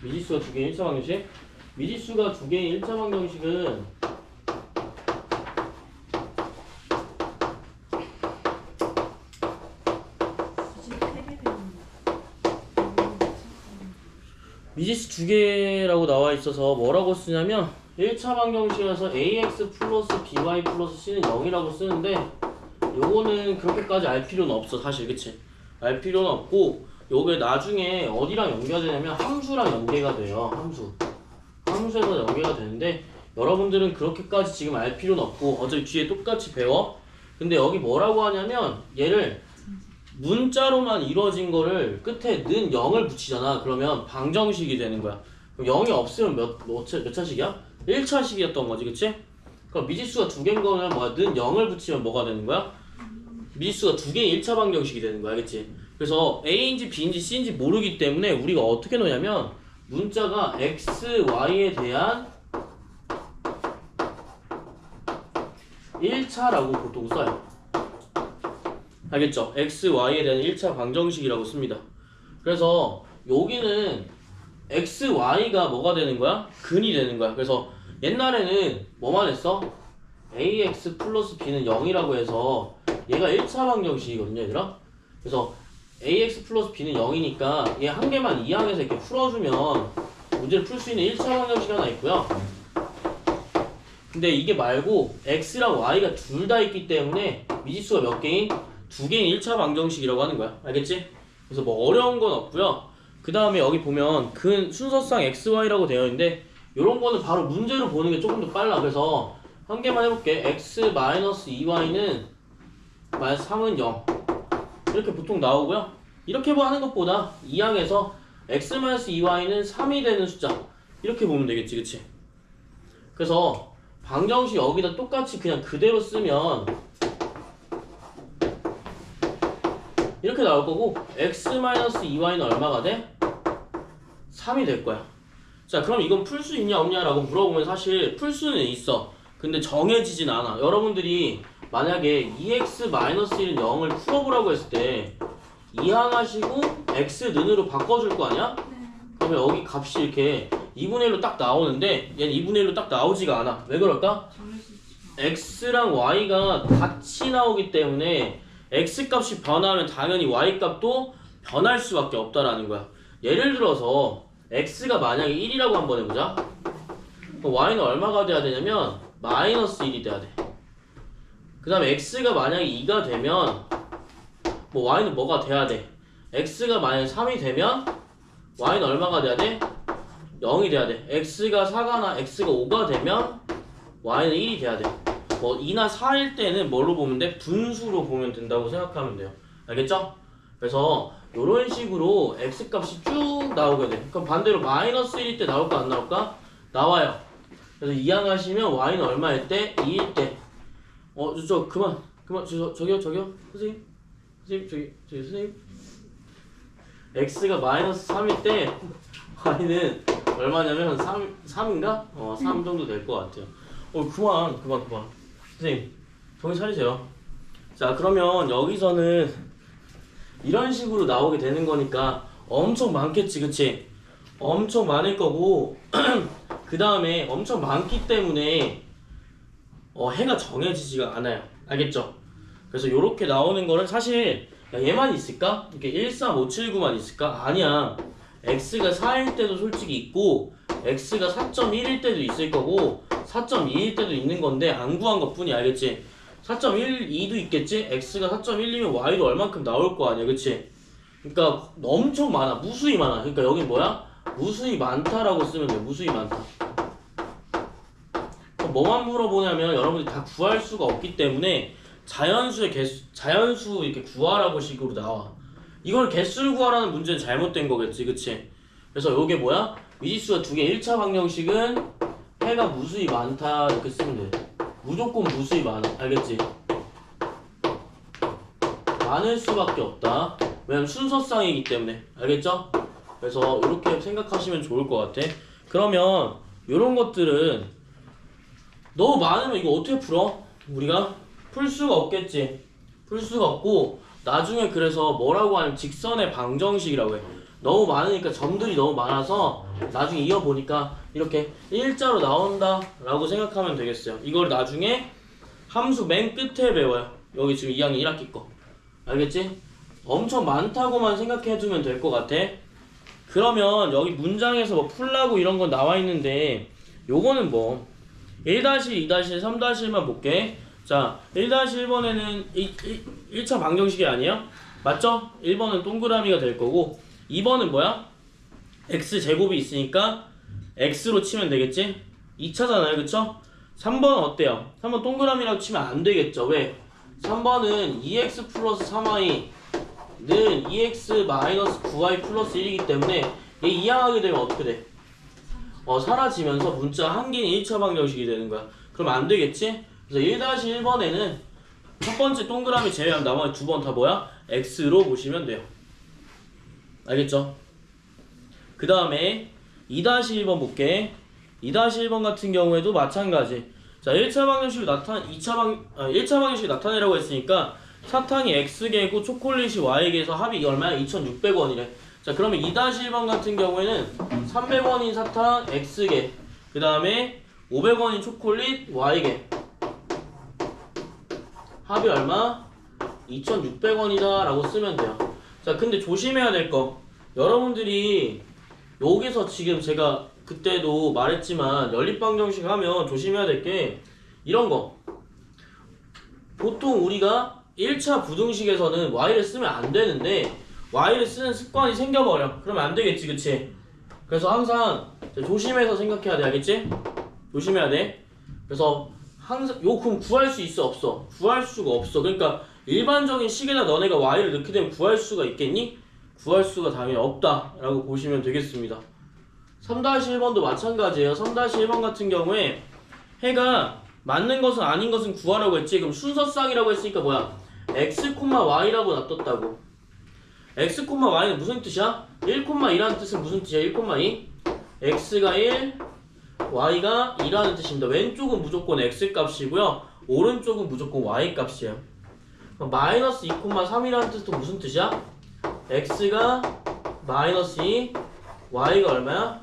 미지수가 두 개인 1차 방정식. 미지수가 두 개인 1차 방정식은 미지수 두 개라고 나와 있어서 뭐라고 쓰냐면 1차 방정식에서 ax 플러스 by 플러스 c는 0이라고 쓰는데 요거는 그렇게까지 알 필요는 없어 사실. 그치? 알 필요는 없고 요게 나중에 어디랑 연결되냐면 함수랑 연계가 돼요. 함수에서 연계가 되는데 여러분들은 그렇게까지 지금 알 필요는 없고 어차피 뒤에 똑같이 배워. 근데 여기 뭐라고 하냐면 얘를 문자로만 이루어진 거를 끝에 는 0을 붙이잖아. 그러면 방정식이 되는 거야. 그럼 0이 없으면 몇 차식이야? 1차식이었던 거지. 그치? 그럼 미지수가 두 개인 거는 뭐야? 는 0을 붙이면 뭐가 되는 거야? 미지수가 두 개인 1차 방정식이 되는 거야. 그치? 그래서 A인지 B인지 C인지 모르기 때문에 우리가 어떻게 놓냐면 문자가 X, Y에 대한 1차라고 보통 써요. 알겠죠? X, Y에 대한 1차 방정식이라고 씁니다. 그래서 여기는 X, Y가 뭐가 되는 거야? 근이 되는 거야. 그래서 옛날에는 뭐만 했어? AX 플러스 B는 0이라고 해서 얘가 1차 방정식이거든요, 얘들아. 그래서 AX 플러스 B는 0이니까 얘 한 개만 이항해서 이렇게 풀어주면 문제를 풀 수 있는 1차 방정식이 하나 있고요. 근데 이게 말고 X랑 Y가 둘 다 있기 때문에 미지수가 몇 개인? 두 개인 1차 방정식이라고 하는 거야. 알겠지? 그래서 뭐 어려운 건 없고요. 그 다음에 여기 보면 근 순서상 XY라고 되어 있는데 요런 거는 바로 문제로 보는 게 조금 더 빨라. 그래서 한 개만 해볼게. X-2Y는 마이너스 3은 0 이렇게 보통 나오고요. 이렇게 하는 것보다 2항에서 X-2Y는 3이 되는 숫자 이렇게 보면 되겠지. 그치? 그래서 방정식 여기다 똑같이 그냥 그대로 쓰면 이렇게 나올 거고 X-2Y는 얼마가 돼? 3이 될 거야. 자, 그럼 이건 풀 수 있냐 없냐라고 물어보면 사실 풀 수는 있어. 근데 정해지진 않아. 여러분들이 만약에 2x-1은 0을 풀어보라고 했을 때 이항하시고 x는으로 바꿔줄 거 아니야? 그러면 여기 값이 이렇게 2분의 1로 딱 나오는데 얘는 2분의 1로 딱 나오지가 않아. 왜 그럴까? x랑 y가 같이 나오기 때문에 x 값이 변하면 당연히 y 값도 변할 수밖에 없다라는 거야. 예를 들어서 x가 만약에 1이라고 한번 해보자. 그럼 y는 얼마가 돼야 되냐면 마이너스 1이 돼야 돼. 그 다음에 x가 만약에 2가 되면 뭐 y는 뭐가 돼야 돼? x가 만약에 3이 되면 y는 얼마가 돼야 돼? 0이 돼야 돼. x가 4가나 x가 5가 되면 y는 1이 돼야 돼. 뭐 2나 4일 때는 뭘로 보면 돼? 분수로 보면 된다고 생각하면 돼요. 알겠죠? 그래서 이런 식으로 x값이 쭉 나오게 돼. 그럼 반대로 마이너스 1일 때 나올까 안 나올까? 나와요. 그래서 이항하시면 y는 얼마일 때? 2일 때. 저기요 선생님 저기 선생님 x가 마이너스 3일 때 y는 얼마냐면 3인가? 3 정도 될 것 같아요. 그만 선생님 정신 차리세요. 자, 그러면 여기서는 이런 식으로 나오게 되는 거니까 엄청 많겠지. 그치? 엄청 많을 거고 그 다음에 엄청 많기 때문에 해가 정해지지가 않아요. 알겠죠? 그래서 요렇게 나오는 거는 사실 얘만 있을까? 이렇게 13579만 있을까? 아니야. x가 4일 때도 솔직히 있고 x가 4.1일 때도 있을 거고 4.2일 때도 있는 건데 안 구한 것 뿐이. 알겠지? 4.12도 있겠지? x가 4.1이면 y도 얼만큼 나올 거 아니야. 그치? 그러니까 엄청 많아. 무수히 많아. 그러니까 여기 뭐야? 무수히 많다라고 쓰면 돼. 무수히 많다. 뭐만 물어보냐면 여러분들이 다 구할 수가 없기 때문에 자연수 이렇게 구하라고 식으로 나와. 이걸 개수를 구하라는 문제는 잘못된 거겠지. 그치? 그래서 요게 뭐야? 미지수가 두 개 1차 방정식은 해가 무수히 많다 이렇게 쓰면 돼. 무조건 무수히 많아. 알겠지? 많을 수밖에 없다. 왜냐면 순서상이기 때문에. 알겠죠? 그래서 이렇게 생각하시면 좋을 것 같아. 그러면 요런 것들은 너무 많으면 이거 어떻게 풀어? 우리가 풀 수가 없겠지. 풀 수가 없고 나중에 그래서 뭐라고 하냐면 직선의 방정식이라고 해. 너무 많으니까 점들이 너무 많아서 나중에 이어보니까 이렇게 일자로 나온다 라고 생각하면 되겠어요. 이걸 나중에 함수 맨 끝에 배워요. 여기 지금 2학년 1학기 거 알겠지? 엄청 많다고만 생각해두면 될 것 같아. 그러면 여기 문장에서 뭐 풀라고 이런 건 나와 있는데 요거는 뭐 1-2-1, 3-1만 볼게. 자 1-1번에는 1차 방정식이 아니에요? 맞죠? 1번은 동그라미가 될 거고 2번은 뭐야? x제곱이 있으니까 x로 치면 되겠지? 2차잖아요 그쵸? 3번은 어때요? 3번 동그라미라고 치면 안 되겠죠? 왜? 3번은 2x 플러스 3y는 2x 마이너스 9y 플러스 1이기 때문에 얘 이항하게 되면 어떻게 돼? 사라지면서 문자 한 개는 1차 방정식이 되는 거야. 그럼 안 되겠지? 그래서 1-1번에는 첫 번째 동그라미 제외하면 나머지 두 번 다 뭐야? x로 보시면 돼요. 알겠죠? 그 다음에 2-1번 볼게. 2-1번 같은 경우에도 마찬가지. 자, 1차 방정식이 나타내라고 했으니까 사탕이 x개고 초콜릿이 y개에서 합이 얼마야? 2,600원이래. 자, 그러면 2-1번 같은 경우에는 300원인 사탕 x개, 그 다음에 500원인 초콜릿 y개. 합이 얼마? 2,600원이다 라고 쓰면 돼요. 자, 근데 조심해야 될 거. 여러분들이 여기서 지금 제가 그때도 말했지만 연립방정식 하면 조심해야 될 게 이런 거. 보통 우리가 1차 부등식에서는 y를 쓰면 안 되는데 y를 쓰는 습관이 생겨버려. 그러면 안 되겠지, 그치? 그래서 항상 조심해서 생각해야 돼, 알겠지? 조심해야 돼. 그래서 항상 그럼 구할 수 있어, 없어? 구할 수가 없어. 그러니까 일반적인 식에다 너네가 y를 넣게 되면 구할 수가 있겠니? 구할 수가 당연히 없다 라고 보시면 되겠습니다. 3-1번도 마찬가지예요. 3-1번 같은 경우에 해가 맞는 것은 아닌 것은 구하라고 했지. 그럼 순서쌍이라고 했으니까 뭐야? x, y라고 놔뒀다고. x, y는 무슨 뜻이야? 1,2라는 뜻은 무슨 뜻이야? 1,2? x가 1, y가 2라는 뜻입니다. 왼쪽은 무조건 x 값이고요. 오른쪽은 무조건 y 값이에요. 마이너스 2,3이라는 뜻은 무슨 뜻이야? x가 마이너스 2, y가 얼마야?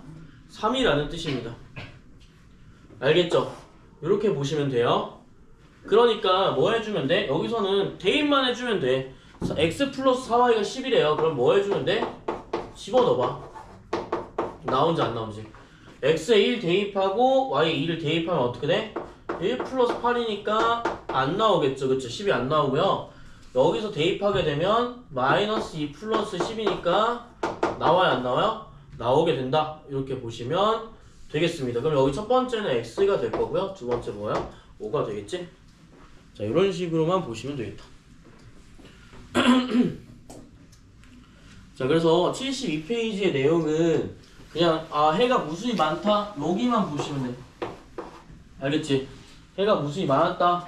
3이라는 뜻입니다. 알겠죠? 이렇게 보시면 돼요. 그러니까 뭐 해주면 돼? 여기서는 대입만 해주면 돼. x 플러스 4y가 10이래요. 그럼 뭐 해주면 돼? 집어넣어봐. 나온지 안 나온지. x에 1 대입하고 y에 2를 대입하면 어떻게 돼? 1 플러스 8이니까 안 나오겠죠. 그쵸? 10이 안 나오고요. 여기서 대입하게 되면 마이너스 2 플러스 10이니까 나와요, 안 나와요? 나오게 된다. 이렇게 보시면 되겠습니다. 그럼 여기 첫 번째는 x가 될 거고요. 두 번째 뭐야? 5가 되겠지? 자, 이런 식으로만 보시면 되겠다. 자, 그래서 72페이지의 내용은 그냥 해가 무수히 많다 여기만 보시면 돼. 알겠지? 해가 무수히 많았다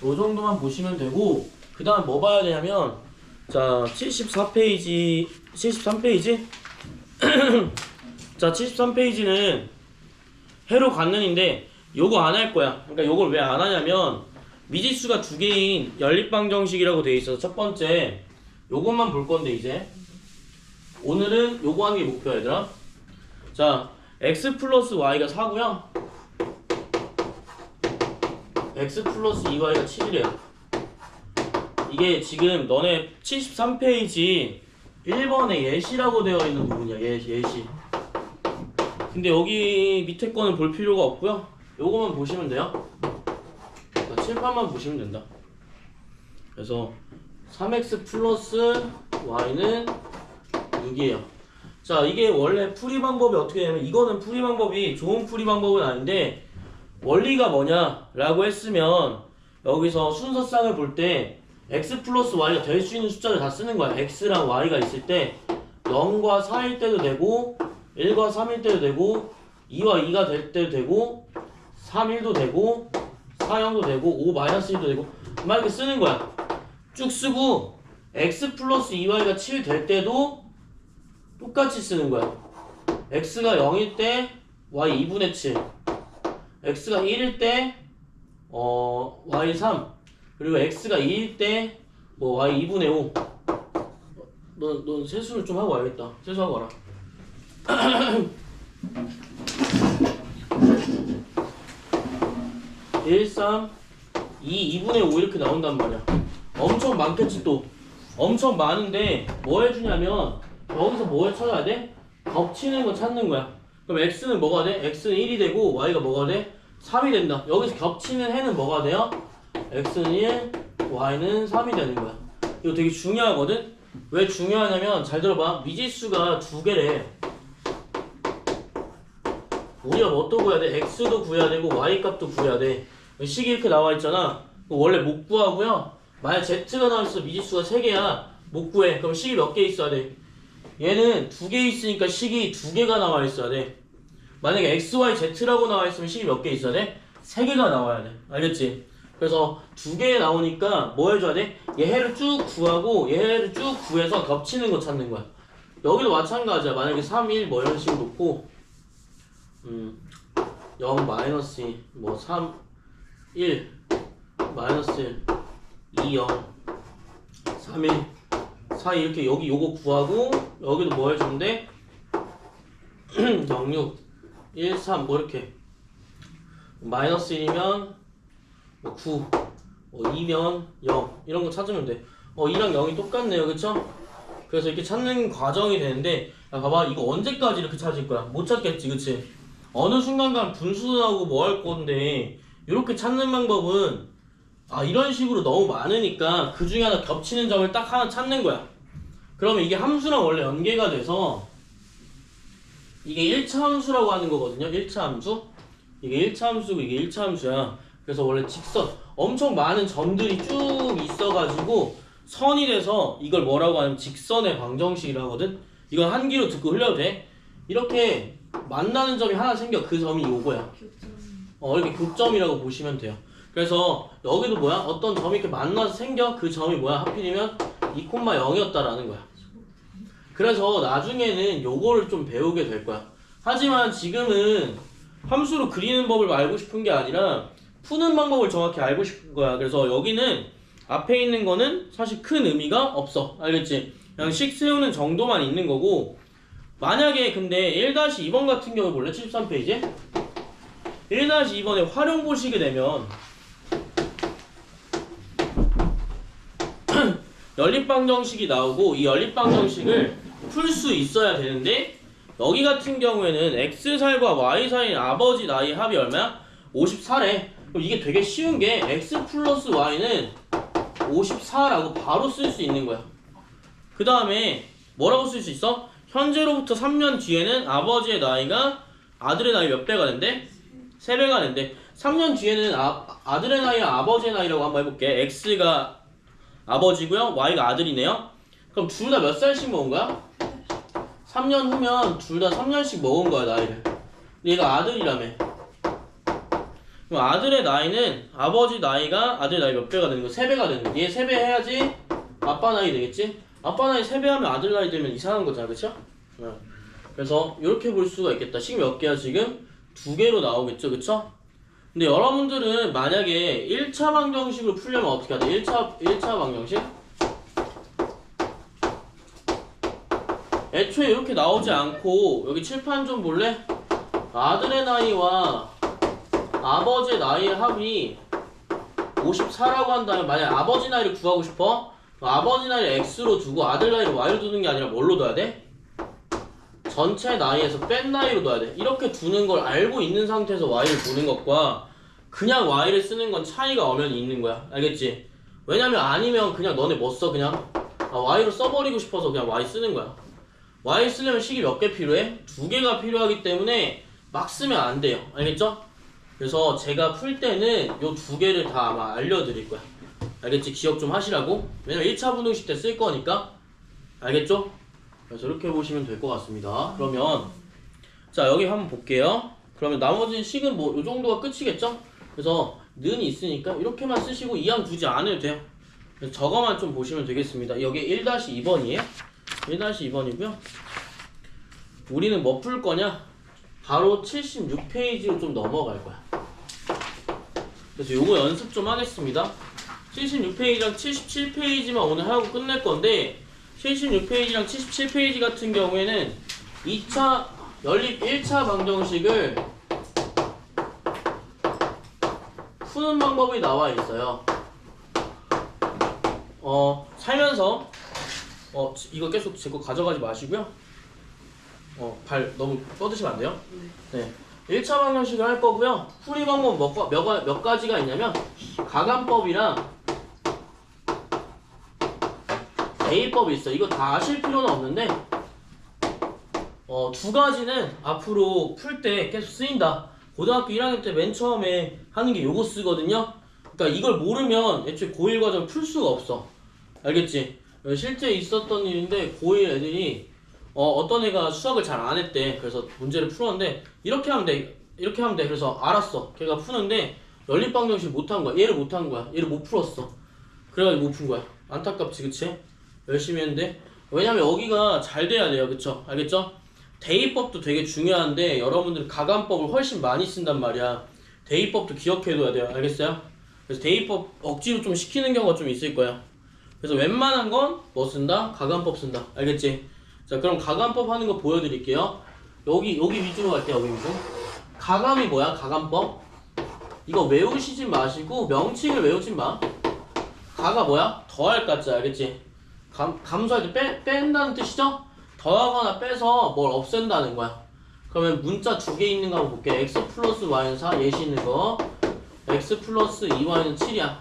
요 정도만 보시면 되고, 그 다음 뭐 봐야 되냐면, 자 73페이지 자 73페이지는 해로 갖는인데 요거 안 할 거야. 그러니까 요걸 왜 안 하냐면 미지수가 두 개인 연립방정식이라고 돼 있어서 첫 번째 요것만 볼 건데, 이제 오늘은 요거 하는 게 목표야 얘들아. 자 x 플러스 y가 4고요 x 플러스 2y가 7이래요 이게 지금 너네 73페이지 1번에 예시라고 되어 있는 부분이야. 예시. 근데 여기 밑에 거는 볼 필요가 없고요. 요거만 보시면 돼요. 칠판만 보시면 된다. 그래서 3x 플러스 y는 6이에요. 자, 이게 원래 풀이 방법이 어떻게 되냐면, 이거는 풀이 방법이 좋은 풀이 방법은 아닌데 원리가 뭐냐 라고 했으면 여기서 순서쌍을 볼 때 x 플러스 y가 될 수 있는 숫자를 다 쓰는 거야. x랑 y가 있을 때 0과 4일 때도 되고 1과 3일 때도 되고 2와 2가 될 때도 되고 3, 1도 되고 4, 0도 되고 5, 마이너스 1도 되고 막 이렇게 쓰는 거야. 쭉 쓰고 x 플러스 2y가 7 될 때도 똑같이 쓰는 거야. x가 0일 때 y 2분의 7, x가 1일 때 y 3, 그리고 x가 2일 때 뭐 y 2분의 5, 넌 세수를 좀 하고 와야겠다. 세수하고 와라. 1, 3, 2분의 5 이렇게 나온단 말이야. 엄청 많겠지 또. 엄청 많은데 뭐 해주냐면 여기서 뭐 찾아야 돼? 겹치는 거 찾는 거야. 그럼 x는 뭐가 돼? x는 1이 되고 y가 뭐가 돼? 3이 된다. 여기서 겹치는 해는 뭐가 돼요? x는 1, y는 3이 되는 거야. 이거 되게 중요하거든? 왜 중요하냐면 잘 들어봐. 미지수가 두 개래. 우리가 뭣도 구해야 돼? x도 구해야 되고 y 값도 구해야 돼. 식이 이렇게 나와 있잖아. 원래 못 구하고요. 만약 z가 나와 있어 미지수가 3개야. 못 구해. 그럼 식이 몇 개 있어야 돼? 얘는 2개 있으니까 식이 2개가 나와 있어야 돼. 만약에 x, y, z라고 나와 있으면 식이 몇 개 있어야 돼? 3개가 나와야 돼. 알겠지? 그래서 2개 나오니까 뭐 해줘야 돼? 얘를 쭉 구하고 얘를 쭉 구해서 겹치는 거 찾는 거야. 여기도 마찬가지야. 만약에 3, 1 뭐 이런 식으로 놓고 0 마이너스 2 뭐 3, 1 마이너스 1 2, 0 3, 1 4 이렇게 여기 요거 구하고 여기도 뭐 해주면 돼? 0, 6 1, 3 뭐 이렇게 마이너스 1이면 뭐 9 뭐 2면 0 이런 거 찾으면 돼. 2랑 0이 똑같네요. 그쵸? 그래서 이렇게 찾는 과정이 되는데 야, 봐봐 이거 언제까지 이렇게 찾을 거야? 못 찾겠지 그치? 어느 순간간 분수 나오고 뭐 할 건데 이렇게 찾는 방법은 이런 식으로 너무 많으니까 그 중에 하나 겹치는 점을 딱 하나 찾는 거야. 그러면 이게 함수랑 원래 연계가 돼서 이게 1차 함수라고 하는 거거든요. 1차 함수. 이게 1차 함수고 이게 1차 함수야. 그래서 원래 직선 엄청 많은 점들이 쭉 있어가지고 선이 돼서 이걸 뭐라고 하냐면 직선의 방정식이라고 하거든. 이건 한 귀로 듣고 흘려도 돼. 이렇게 만나는 점이 하나 생겨. 그 점이 요거야. 이렇게 교점이라고 보시면 돼요. 그래서 여기도 뭐야? 어떤 점이 이렇게 만나서 생겨. 그 점이 뭐야? 하필이면 2,0였다라는 거야. 그래서 나중에는 요거를 좀 배우게 될 거야. 하지만 지금은 함수로 그리는 법을 알고 싶은 게 아니라 푸는 방법을 정확히 알고 싶은 거야. 그래서 여기는 앞에 있는 거는 사실 큰 의미가 없어. 알겠지? 그냥 식 세우는 정도만 있는 거고 만약에 근데 1-2번 같은 경우 볼래? 73페이지에 1-2번에 활용 보시게 되면 연립방정식이 나오고 이 연립방정식을 풀 수 있어야 되는데 여기 같은 경우에는 x살과 y살인 아버지 나이 합이 얼마야? 54래. 그럼 이게 되게 쉬운 게 x 플러스 y는 54라고 바로 쓸 수 있는 거야. 그 다음에 뭐라고 쓸 수 있어? 현재로부터 3년 뒤에는 아버지의 나이가 아들의 나이 몇 배가 된대? 3배가 된대. 3년 뒤에는 아들의 나이와 아버지의 나이라고 한번 해볼게. x가 아버지고요 y가 아들이네요. 그럼 둘 다 몇 살씩 먹은 거야? 3년 후면 둘 다 3년씩 먹은 거야 나이를. 근데 얘가 아들이라며. 그럼 아들의 나이는 아버지 나이가 아들 나이 몇 배가 되는 거야? 3배가 되는 거야. 얘 3배 해야지 아빠 나이 되겠지? 아빠 나이 3배 하면 아들 나이 되면 이상한 거잖아. 그쵸? 그래서 이렇게 볼 수가 있겠다. 식 몇 개야 지금? 2개로 나오겠죠. 그쵸? 근데 여러분들은 만약에 1차 방정식으로 풀려면 어떻게 해야 돼? 1차 방정식? 애초에 이렇게 나오지 않고 여기 칠판 좀 볼래? 아들의 나이와 아버지의 나이의 합이 54라고 한다면 만약 아버지 나이를 구하고 싶어? 아버지 나이를 x로 두고 아들 나이를 y로 두는 게 아니라 뭘로 둬야 돼? 전체 나이에서 뺀 나이로 둬야 돼. 이렇게 두는 걸 알고 있는 상태에서 y를 보는 것과 그냥 y를 쓰는 건 차이가 엄연히 있는 거야. 알겠지? 왜냐면 아니면 그냥 너네 뭐 써? 그냥 y로 써버리고 싶어서 그냥 y 쓰는 거야. y 쓰려면 식이 몇 개 필요해? 2개가 필요하기 때문에 막 쓰면 안 돼요. 알겠죠? 그래서 제가 풀 때는 요 2개를 다 아마 알려드릴 거야. 알겠지? 기억 좀 하시라고. 왜냐면 1차 분동식 때 쓸 거니까. 알겠죠? 그래서 이렇게 보시면 될 것 같습니다. 그러면 자 여기 한번 볼게요. 그러면 나머지 식은 뭐 요 정도가 끝이겠죠? 그래서 는이 있으니까 이렇게만 쓰시고 이항 두지 않아도 돼요. 그래서 저거만 좀 보시면 되겠습니다. 여기 1-2번이에요. 1-2번이고요. 우리는 뭐 풀 거냐? 바로 76페이지로 좀 넘어갈 거야. 그래서 요거 연습 좀 하겠습니다. 76페이지랑 77페이지만 오늘 하고 끝낼 건데 76페이지랑 77페이지 같은 경우에는 2차 연립 1차 방정식을 푸는 방법이 나와 있어요. 살면서 이거 계속 제 거 가져가지 마시고요. 발 너무 뻗으시면 안 돼요. 네. 1차 방정식을 할 거고요. 풀이 방법 몇 가지가 있냐면 가감법이랑 A법이 있어요. 이거 다 아실 필요는 없는데 두 가지는 앞으로 풀 때 계속 쓰인다. 고등학교 1학년 때 맨 처음에 하는 게 요거 쓰거든요. 그러니까 이걸 모르면 애초에 고1 과정 풀 수가 없어. 알겠지? 실제 있었던 일인데 고1 애들이 어떤 애가 수학을 잘 안 했대. 그래서 문제를 풀었는데 이렇게 하면 돼. 이렇게 하면 돼. 그래서 알았어. 걔가 푸는데 연립방정식 못한 거야. 얘를 못한 거야. 얘를 못 풀었어. 그래가지고 못 푼 거야. 안타깝지, 그치? 열심히 했는데 왜냐면 여기가 잘 돼야 돼요. 그쵸? 알겠죠? 대입법도 되게 중요한데 여러분들 가감법을 훨씬 많이 쓴단 말이야. 대입법도 기억해둬야 돼요. 알겠어요? 그래서 대입법 억지로 좀 시키는 경우가 좀 있을 거야. 그래서 웬만한 건 뭐 쓴다? 가감법 쓴다. 알겠지? 자, 그럼 가감법 하는 거 보여드릴게요. 여기 위주로 갈게요. 여기 위주. 가감이 뭐야? 가감법. 이거 외우시지 마시고 명칭을 외우지 마. 가가 뭐야? 더할 가짜. 알겠지? 감소할 때 뺀다는 뜻이죠? 더하거나 빼서 뭘 없앤다는 거야. 그러면 문자 두 개 있는 거 한번 볼게. x 플러스 y는 4, 예시 있는 거. x 플러스 2y는 7이야.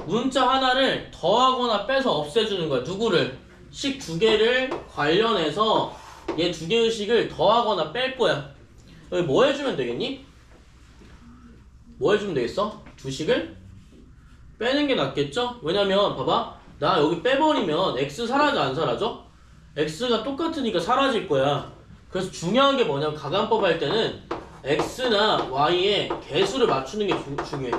문자 하나를 더하거나 빼서 없애주는 거야. 누구를? 식 두 개를 관련해서 얘 두 개의 식을 더하거나 뺄 거야. 여기 뭐 해주면 되겠니? 뭐 해주면 되겠어? 두 식을 빼는 게 낫겠죠? 왜냐면 봐봐. 나 여기 빼버리면 x 사라져 안 사라져? x가 똑같으니까 사라질 거야. 그래서 중요한 게 뭐냐면 가감법 할 때는 x나 y의 개수를 맞추는 게 중요해.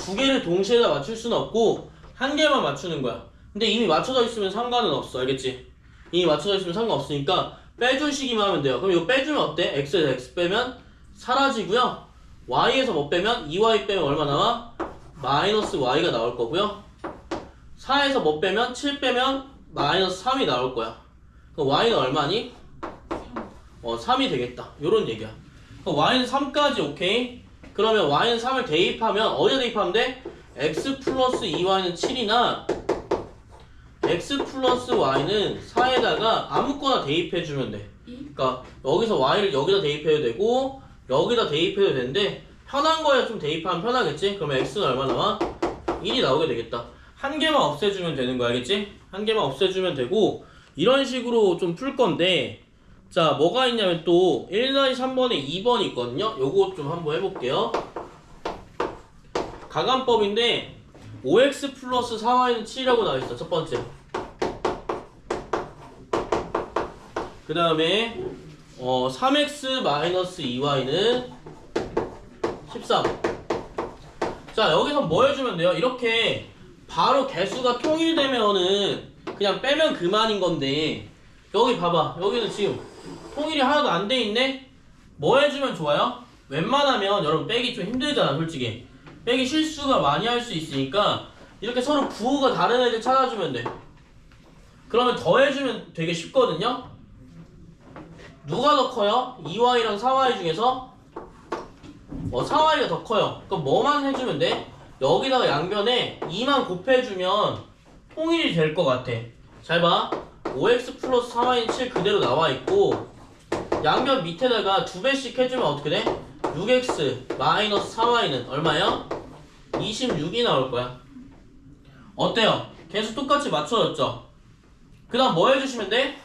두 개를 동시에 다 맞출 수는 없고 한 개만 맞추는 거야. 근데 이미 맞춰져 있으면 상관은 없어. 알겠지? 이미 맞춰져 있으면 상관없으니까 빼주시기만 하면 돼요. 그럼 이거 빼주면 어때? x에서 x 빼면 사라지고요. y에서 뭐 빼면 2y 빼면 얼마 나와? 마이너스 y가 나올 거고요. 4에서 뭐 빼면 7 빼면 마이너스 3이 나올 거야. 그럼 y는 얼마니? 3이 되겠다. 요런 얘기야. 그럼 y는 3까지 오케이? 그러면 y는 3을 대입하면 어디에 대입하면 돼? x 플러스 2y는 7이나 x 플러스 y는 4에다가 아무거나 대입해주면 돼. 그러니까 여기서 y를 여기다 대입해도 되고 여기다 대입해도 되는데 편한 거에 좀 대입하면 편하겠지? 그러면 x는 얼마 나와? 1이 나오게 되겠다. 한 개만 없애주면 되는 거 알겠지? 한 개만 없애주면 되고 이런 식으로 좀 풀 건데 자 뭐가 있냐면 또 1-3번에 2번이 있거든요. 요거 좀 한번 해볼게요. 가감법인데 5x 플러스 4y는 7이라고 나와있어. 첫 번째. 그 다음에 3x 마이너스 2y는 13. 자 여기서 뭐 해주면 돼요? 이렇게 바로 개수가 통일되면은 그냥 빼면 그만인 건데 여기 봐봐. 여기는 지금 통일이 하나도 안 돼 있네? 뭐 해주면 좋아요? 웬만하면 여러분 빼기 좀 힘들잖아 솔직히. 빼기 실수가 많이 할 수 있으니까 이렇게 서로 부호가 다른 애들 찾아주면 돼. 그러면 더해주면 되게 쉽거든요? 누가 더 커요? 2y랑 4y 중에서 4y가 더 커요. 그럼 뭐만 해주면 돼? 여기다가 양변에 2만 곱해주면 통일이 될 것 같아. 잘 봐. 5x 플러스 4y는 7 그대로 나와있고 양변 밑에다가 2배씩 해주면 어떻게 돼? 6x 마이너스 4y는 얼마야? 26이 나올 거야. 어때요? 개수 똑같이 맞춰졌죠? 그 다음 뭐 해주시면 돼?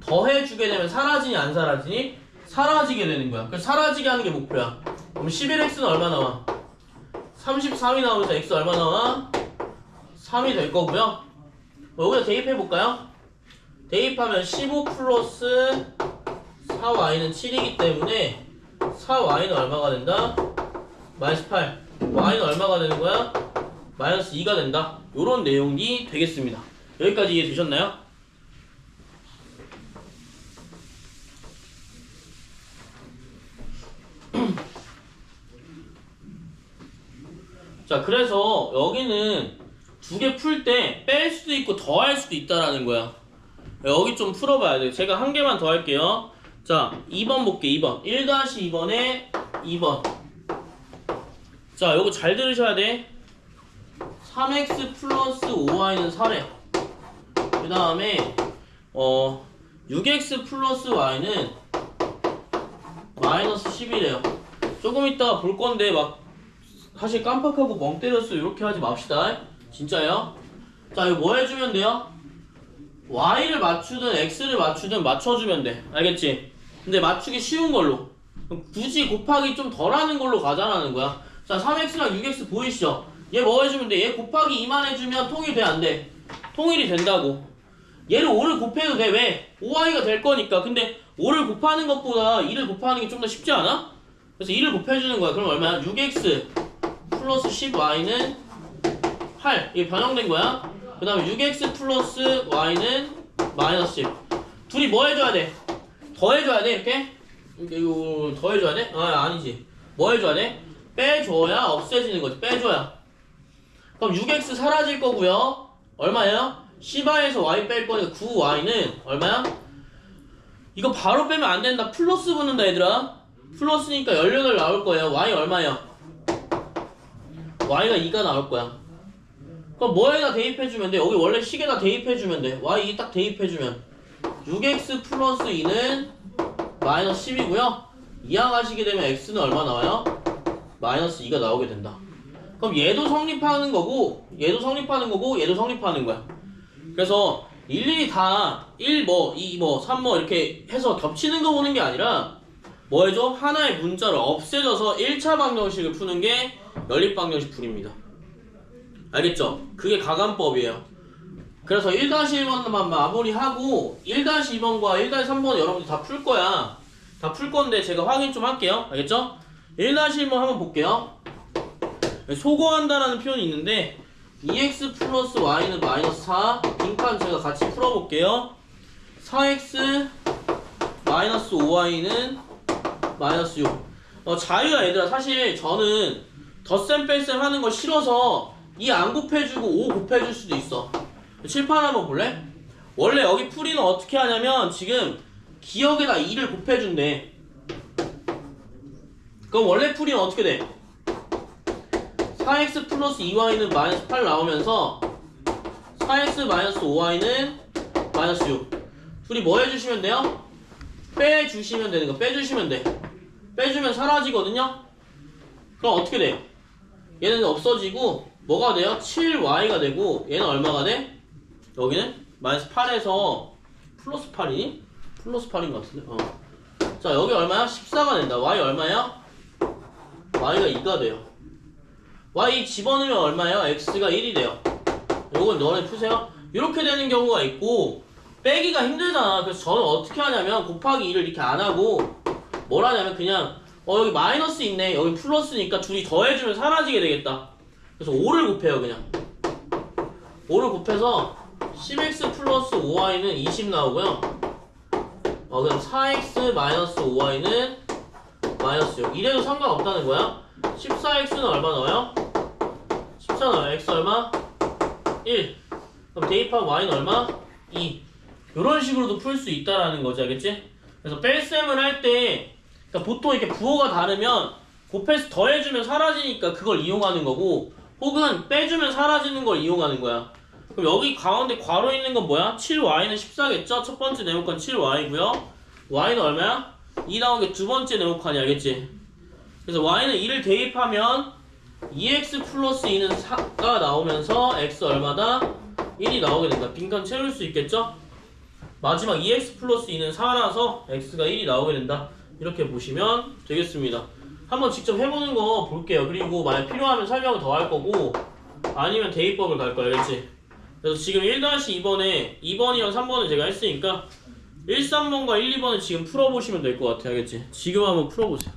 더해주게 되면 사라지니 안 사라지니? 사라지게 되는 거야. 그래서 사라지게 하는 게 목표야. 그럼 11x는 얼마 나와? 33이 나오면서 x 얼마 나와? 3이 될 거고요. 여기다 대입해볼까요? 대입하면 15 플러스 4y는 7이기 때문에 4y는 얼마가 된다? 마이너스 8. y는 얼마가 되는 거야? 마이너스 2가 된다. 요런 내용이 되겠습니다. 여기까지 이해되셨나요? 자, 그래서 여기는 두 개 풀 때 뺄 수도 있고 더할 수도 있다라는 거야. 여기 좀 풀어봐야 돼. 제가 한 개만 더 할게요. 자, 2번 볼게. 2번 1-2번에 2번. 자, 요거 잘 들으셔야 돼. 3x 플러스 5y는 4래. 그 다음에 6x 플러스 y는 마이너스 10이래요. 조금 이따가 볼 건데 막 사실 깜빡하고 멍 때렸어. 이렇게 하지 맙시다. 진짜요? 자, 이거 뭐 해주면 돼요? y를 맞추든 x를 맞추든 맞춰주면 돼. 알겠지? 근데 맞추기 쉬운 걸로. 굳이 곱하기 좀 덜하는 걸로 가자라는 거야. 자, 3x랑 6x 보이시죠? 얘 뭐 해주면 돼? 얘 곱하기 2만 해주면 통일 돼, 안 돼? 통일이 된다고. 얘를 5를 곱해도 돼. 왜? 5y가 될 거니까. 근데 5를 곱하는 것보다 2를 곱하는 게 좀 더 쉽지 않아? 그래서 2를 곱해주는 거야. 그럼 얼마야? 6x 플러스 10y는 8. 이게 변형된 거야. 그 다음에 6x 플러스 y는 마이너스 10. 둘이 뭐 해줘야 돼? 더 해줘야 돼, 이렇게? 이거 더 해줘야 돼? 아니지. 뭐 해줘야 돼? 빼줘야 없애지는 거지. 빼줘야. 그럼 6x 사라질 거고요. 얼마예요? 10y에서 y 뺄 거니까 9y는 얼마야? 이거 바로 빼면 안 된다. 플러스 붙는다, 얘들아. 플러스니까 18 나올 거예요. y 얼마야? y가 2가 나올 거야. 그럼 뭐에다 대입해주면 돼? 여기 원래 식에다 대입해주면 돼. y 딱 대입해주면 6x 플러스 2는 마이너스 10이고요. 이항하시게 되면 x는 얼마 나와요? 마이너스 2가 나오게 된다. 그럼 얘도 성립하는 거고 얘도 성립하는 거고 얘도 성립하는 거야. 그래서 일일이 다 1 뭐 2 뭐 3 뭐 이렇게 해서 겹치는 거 보는 게 아니라 뭐 해줘? 하나의 문자를 없애줘서 1차 방정식을 푸는 게 연립방정식 풀이입니다. 알겠죠? 그게 가감법이에요. 그래서 1-1번만 마무리하고 1-2번과 1-3번은 여러분들 다 풀 거야. 다 풀 건데 제가 확인 좀 할게요. 알겠죠? 1-1번 한번 볼게요. 소거한다라는 표현이 있는데 2x 플러스 y는 마이너스 4. 빈칸 제가 같이 풀어볼게요. 4x 마이너스 5y는 마이너스 6. 자유야 얘들아. 사실 저는 덧셈 뺄셈 하는 거 싫어서 2 안 곱해주고 5 곱해줄 수도 있어. 칠판 한번 볼래? 원래 여기 풀이는 어떻게 하냐면 지금 기억에다 2를 곱해준대. 그럼 원래 풀이는 어떻게 돼? 4x 플러스 2y는 마이너스 8 나오면서 4x 마이너스 5y는 마이너스 6. 둘이 뭐 해주시면 돼요? 빼주시면 되는 거. 빼주시면 돼. 빼주면 사라지거든요? 그럼 어떻게 돼? 얘는 없어지고 뭐가 돼요? 7y가 되고 얘는 얼마가 돼? 여기는 마이너스 8에서 플러스 8이니? 플러스 8인 것 같은데? 자, 여기 얼마야? 14가 된다. y 얼마야? y가 2가 돼요. y 집어넣으면 얼마예요? x가 1이 돼요. 요건 너네 푸세요. 이렇게 되는 경우가 있고 빼기가 힘들잖아. 그래서 저는 어떻게 하냐면 곱하기 2를 이렇게 안 하고 뭘 하냐면 그냥 여기 마이너스 있네. 여기 플러스니까 둘이 더해주면 사라지게 되겠다. 그래서 5를 곱해요. 그냥 5를 곱해서 10x 플러스 5y는 20 나오고요. 그럼 4x 마이너스 5y는 마이너스 6. 이래도 상관없다는 거야. 14x는 얼마 나와요? 14 나와요. x 얼마? 1. 그럼 대입하면 y는 얼마? 2. 이런 식으로도 풀 수 있다라는 거지. 알겠지? 그래서 뺄셈을 할 때 그러니까 보통 이렇게 부호가 다르면 곱해서 더해주면 사라지니까 그걸 이용하는 거고 혹은 빼주면 사라지는 걸 이용하는 거야. 그럼 여기 가운데 괄호 있는 건 뭐야? 7y는 14겠죠? 첫 번째 네모칸 7y고요. y는 얼마야? 2 나온 게 두 번째 네모칸이. 알겠지? 그래서 y는 2를 대입하면 2x 플러스 2는 4가 나오면서 x 얼마다? 1이 나오게 된다. 빈칸 채울 수 있겠죠? 마지막 2x 플러스 2는 4라서 x가 1이 나오게 된다. 이렇게 보시면 되겠습니다. 한번 직접 해보는 거 볼게요. 그리고 만약 필요하면 설명을 더 할 거고 아니면 대입법을 갈 거야. 알겠지? 그래서 지금 1-2번에 2번이랑 3번을 제가 했으니까 1, 3번과 1, 2번은 지금 풀어보시면 될 것 같아. 알겠지? 지금 한번 풀어보세요.